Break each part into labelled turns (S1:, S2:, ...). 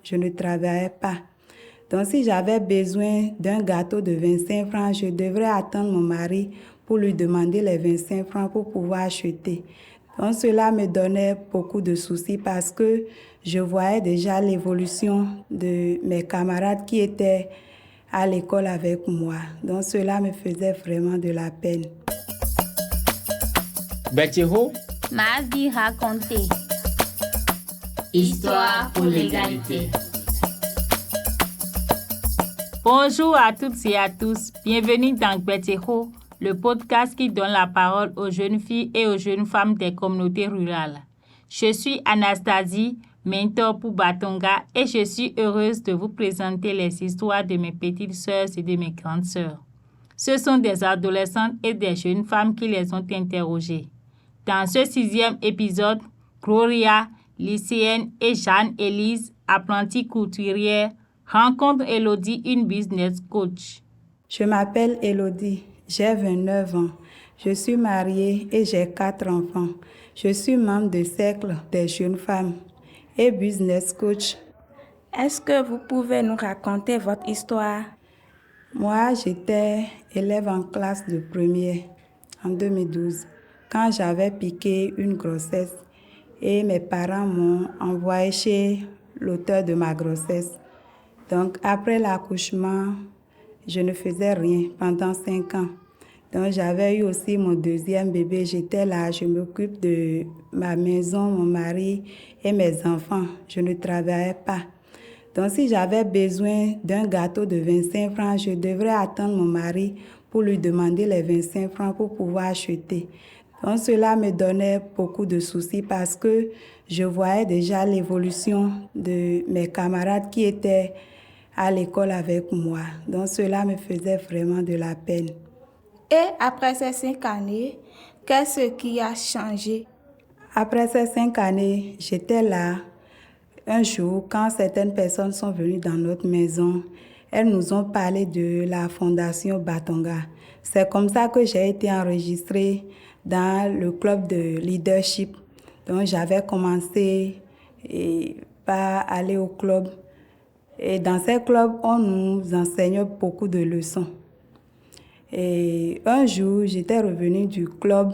S1: je ne travaillais pas. Donc, si j'avais besoin d'un gâteau de 25 francs, je devrais attendre mon mari pour lui demander les 25 francs pour pouvoir acheter. Donc, cela me donnait beaucoup de soucis parce que je voyais déjà l'évolution de mes camarades qui étaient à l'école avec moi. Donc, cela me faisait vraiment de la peine.
S2: Betty Ho,
S3: Ma vie racontée.
S4: Histoire pour l'égalité.
S5: Bonjour à toutes et à tous. Bienvenue dans Betty Ho, le podcast qui donne la parole aux jeunes filles et aux jeunes femmes des communautés rurales. Je suis Anastasie, mentor pour Batonga, et je suis heureuse de vous présenter les histoires de mes petites sœurs et de mes grandes sœurs. Ce sont des adolescentes et des jeunes femmes qui les ont interrogées. Dans ce 6e épisode, Gloria, lycéenne, et Jeanne-Élise, apprentie couturière, rencontrent Élodie, une business coach.
S1: Je m'appelle Élodie, j'ai 29 ans. Je suis mariée et j'ai 4 enfants. Je suis membre du cercle des jeunes femmes et business coach.
S4: Est-ce que vous pouvez nous raconter votre histoire?
S1: Moi, j'étais élève en classe de première en 2012 quand j'avais piqué une grossesse et mes parents m'ont envoyé chez l'auteur de ma grossesse. Donc, après l'accouchement, je ne faisais rien pendant 5 ans. Donc, j'avais eu aussi mon deuxième bébé. J'étais là, je m'occupe de ma maison, mon mari et mes enfants. Je ne travaillais pas. Donc, si j'avais besoin d'un gâteau de 25 francs, je devrais attendre mon mari pour lui demander les 25 francs pour pouvoir acheter. Donc, cela me donnait beaucoup de soucis parce que je voyais déjà l'évolution de mes camarades qui étaient à l'école avec moi. Donc, cela me faisait vraiment de la peine.
S4: Et après ces 5 années, qu'est-ce qui a changé?
S1: Après ces 5 années, j'étais là. Un jour, quand certaines personnes sont venues dans notre maison, elles nous ont parlé de la fondation Batonga. C'est comme ça que j'ai été enregistrée dans le club de leadership. Donc, j'avais commencé par aller au club. Et dans ces clubs, on nous enseignait beaucoup de leçons. Et un jour, j'étais revenue du club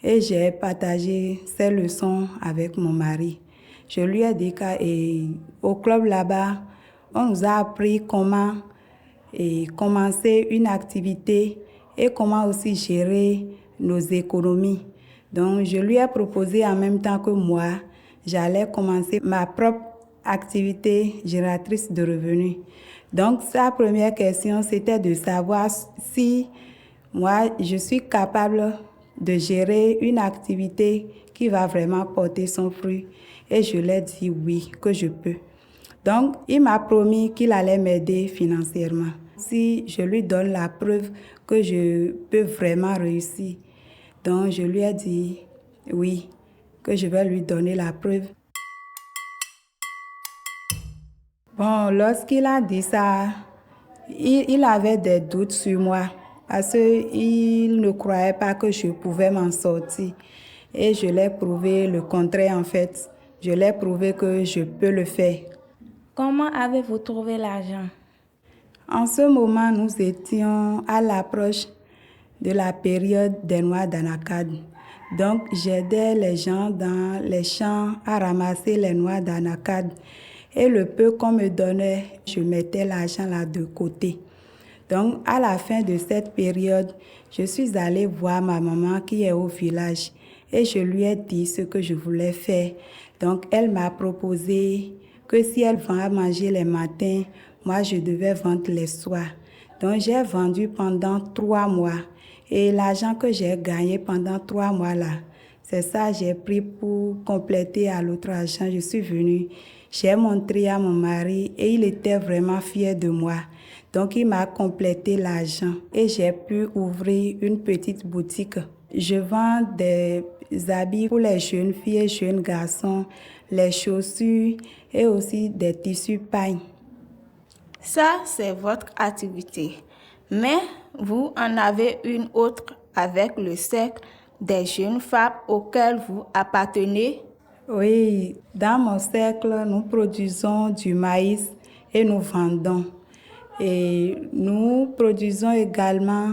S1: et j'ai partagé ces leçons avec mon mari. Je lui ai dit qu'au club là-bas, on nous a appris comment commencer une activité et comment aussi gérer nos économies. Donc, je lui ai proposé en même temps que moi, j'allais commencer ma propre activité génératrice de revenus. Donc, sa première question, c'était de savoir si moi, je suis capable de gérer une activité qui va vraiment porter son fruit. Et je lui ai dit oui, que je peux. Donc, il m'a promis qu'il allait m'aider financièrement. Si je lui donne la preuve que je peux vraiment réussir. Donc, je lui ai dit oui, que je vais lui donner la preuve. Bon, lorsqu'il a dit ça, il avait des doutes sur moi parce qu'il ne croyait pas que je pouvais m'en sortir. Et je l'ai prouvé le contraire en fait. Je l'ai prouvé que je peux le faire.
S4: Comment avez-vous trouvé l'argent?
S1: En ce moment, nous étions à l'approche de la période des noix d'anacarde. Donc, j'aidais les gens dans les champs à ramasser les noix d'anacarde. Et le peu qu'on me donnait, je mettais l'argent là de côté. Donc, à la fin de cette période, je suis allée voir ma maman qui est au village. Et je lui ai dit ce que je voulais faire. Donc, elle m'a proposé que si elle vend à manger les matins, moi, je devais vendre les soirs. Donc, j'ai vendu pendant 3 mois. Et l'argent que j'ai gagné pendant 3 mois là, c'est ça que j'ai pris pour compléter à l'autre argent. Je suis venue, j'ai montré à mon mari et il était vraiment fier de moi. Donc, il m'a complété l'argent et j'ai pu ouvrir une petite boutique. Je vends des habits pour les jeunes filles et jeunes garçons, les chaussures et aussi des tissus paille.
S4: Ça, c'est votre activité. Mais vous en avez une autre avec le cercle des jeunes femmes auquel vous appartenez?
S1: Oui, dans mon cercle, nous produisons du maïs et nous vendons. Et nous produisons également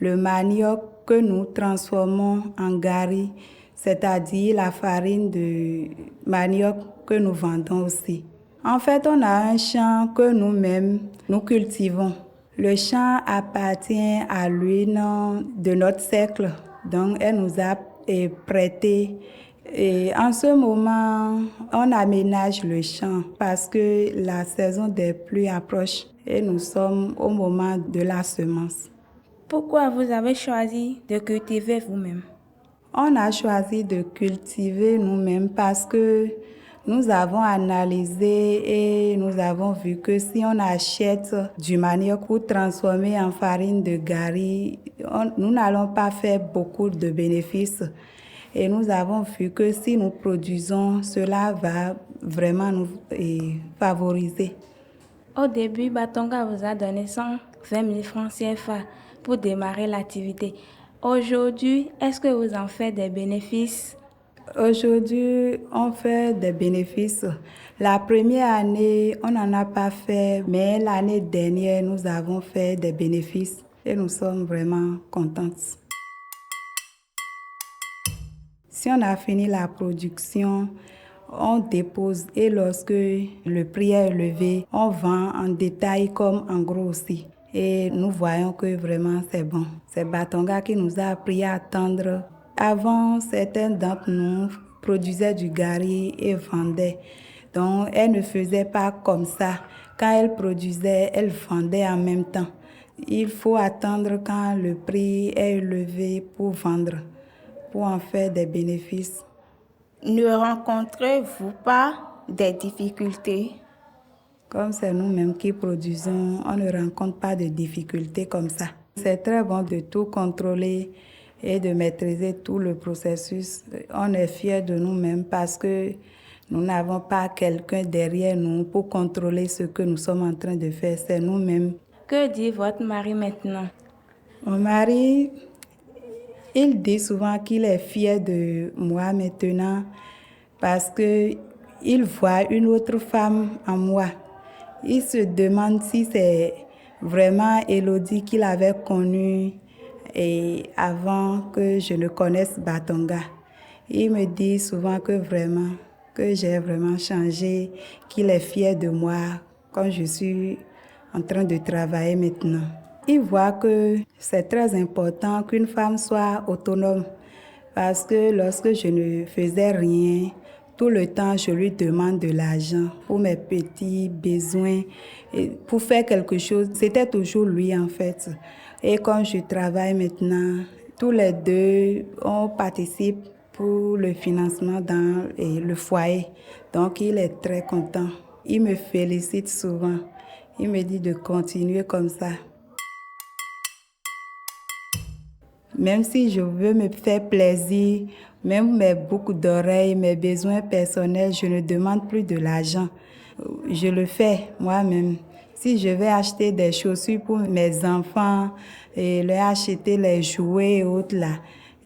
S1: le manioc que nous transformons en gari, c'est-à-dire la farine de manioc que nous vendons aussi. En fait, on a un champ que nous-mêmes, nous cultivons. Le champ appartient à l'une de notre cercle, donc elle nous a prêté. Et en ce moment, on aménage le champ parce que la saison des pluies approche et nous sommes au moment de la semence.
S4: Pourquoi vous avez choisi de cultiver vous-même?
S1: On a choisi de cultiver nous-mêmes parce que nous avons analysé et nous avons vu que si on achète du manioc pour transformer en farine de gari, nous n'allons pas faire beaucoup de bénéfices. Et nous avons vu que si nous produisons, cela va vraiment nous favoriser.
S4: Au début, Batonga vous a donné 120 000 francs CFA pour démarrer l'activité. Aujourd'hui, est-ce que vous en faites des bénéfices?
S1: Aujourd'hui, on fait des bénéfices. La première année, on n'en a pas fait, mais l'année dernière, nous avons fait des bénéfices et nous sommes vraiment contentes. Si on a fini la production, on dépose et lorsque le prix est élevé, on vend en détail comme en gros aussi. Et nous voyons que vraiment c'est bon. C'est Batonga qui nous a appris à attendre. Avant, certains d'entre nous produisaient du gari et vendaient. Donc, elles ne faisaient pas comme ça. Quand elles produisaient, elles vendaient en même temps. Il faut attendre quand le prix est élevé pour vendre, pour en faire des bénéfices.
S4: Ne rencontrez-vous pas des difficultés?
S1: Comme c'est nous-mêmes qui produisons, on ne rencontre pas de difficultés comme ça. C'est très bon de tout contrôler et de maîtriser tout le processus. On est fiers de nous-mêmes parce que nous n'avons pas quelqu'un derrière nous pour contrôler ce que nous sommes en train de faire. C'est nous-mêmes.
S4: Que dit votre mari maintenant?
S1: Mon mari, il dit souvent qu'il est fier de moi maintenant parce qu'il voit une autre femme en moi. Il se demande si c'est vraiment Élodie qu'il avait connue et avant que je ne connaisse Batonga. Il me dit souvent que j'ai vraiment changé, qu'il est fier de moi quand je suis en train de travailler maintenant. Il voit que c'est très important qu'une femme soit autonome parce que lorsque je ne faisais rien, tout le temps, je lui demande de l'argent pour mes petits besoins. Et pour faire quelque chose, c'était toujours lui en fait. Et quand je travaille maintenant, tous les deux, on participe pour le financement dans le foyer. Donc, il est très content. Il me félicite souvent. Il me dit de continuer comme ça. Même si je veux me faire plaisir, même mes boucles d'oreilles, mes besoins personnels, je ne demande plus de l'argent. Je le fais moi-même. Si je vais acheter des chaussures pour mes enfants et leur acheter les jouets et autres là,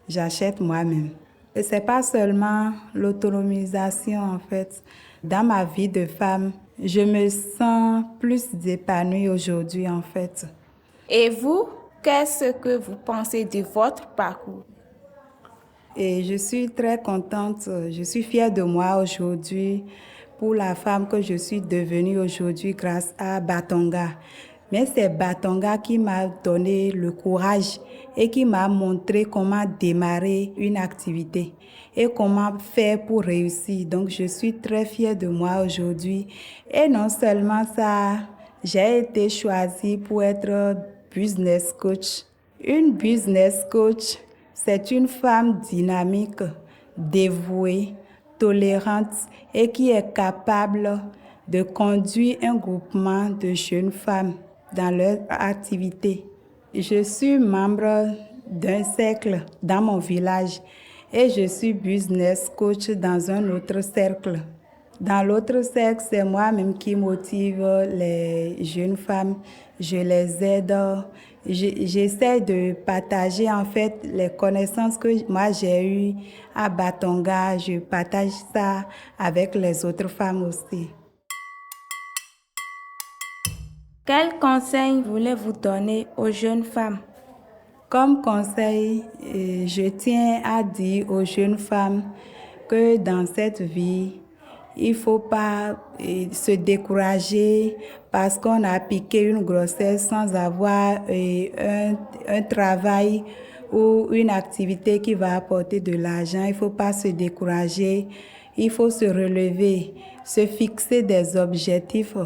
S1: j'achète moi-même. Et c'est pas seulement l'autonomisation en fait. Dans ma vie de femme, je me sens plus épanouie aujourd'hui en fait.
S4: Et vous, qu'est-ce que vous pensez de votre parcours?
S1: Et je suis très contente, je suis fière de moi aujourd'hui pour la femme que je suis devenue aujourd'hui grâce à Batonga. Mais c'est Batonga qui m'a donné le courage et qui m'a montré comment démarrer une activité et comment faire pour réussir. Donc je suis très fière de moi aujourd'hui. Et non seulement ça, j'ai été choisie pour être business coach. Une business coach, c'est une femme dynamique, dévouée, tolérante et qui est capable de conduire un groupement de jeunes femmes dans leur activité. Je suis membre d'un cercle dans mon village et je suis business coach dans un autre cercle. Dans l'autre sexe, c'est moi-même qui motive les jeunes femmes. Je les aide. J'essaie de partager en fait les connaissances que moi j'ai eues à Batonga. Je partage ça avec les autres femmes aussi.
S4: Quels conseils voulez-vous donner aux jeunes femmes?
S1: Comme conseil, je tiens à dire aux jeunes femmes que dans cette vie, il ne faut pas se décourager parce qu'on a piqué une grossesse sans avoir un travail ou une activité qui va apporter de l'argent. Il ne faut pas se décourager, il faut se relever, se fixer des objectifs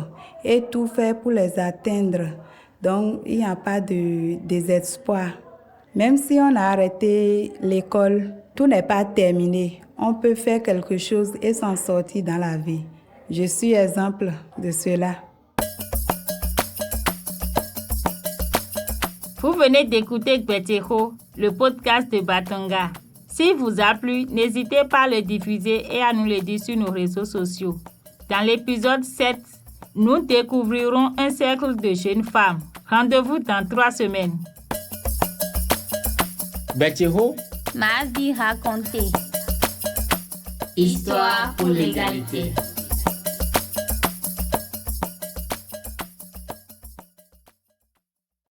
S1: et tout faire pour les atteindre. Donc, il n'y a pas de désespoir. Même si on a arrêté l'école, tout n'est pas terminé. On peut faire quelque chose et s'en sortir dans la vie. Je suis exemple de cela.
S5: Vous venez d'écouter Gbetero, le podcast de Batonga. S'il vous a plu, n'hésitez pas à le diffuser et à nous le dire sur nos réseaux sociaux. Dans l'épisode 7, nous découvrirons un cercle de jeunes femmes. Rendez-vous dans 3 semaines.
S2: Gbetero,
S3: Ma vie racontée.
S6: Histoire pour l'égalité.